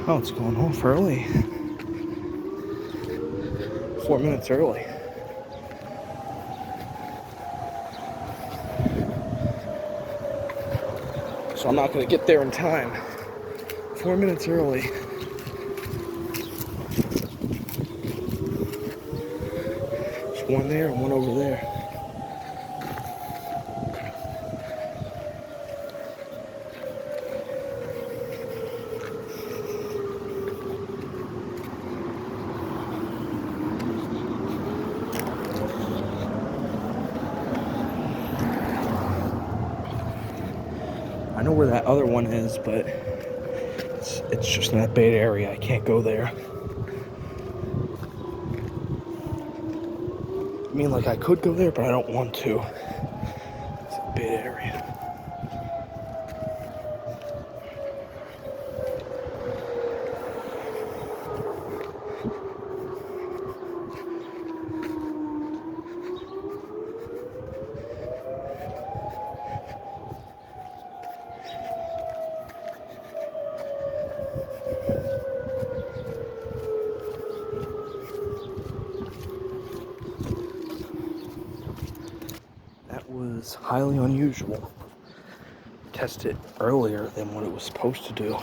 Oh, it's going off early. 4 minutes early. So I'm not going to get there in time. 4 minutes early. There's one there and one over there. I know where that other one is, but it's just in that bait area. I can't go there. I mean, like, I could go there, but I don't want to. It's a bait area. That was highly unusual. Test it earlier than what it was supposed to do.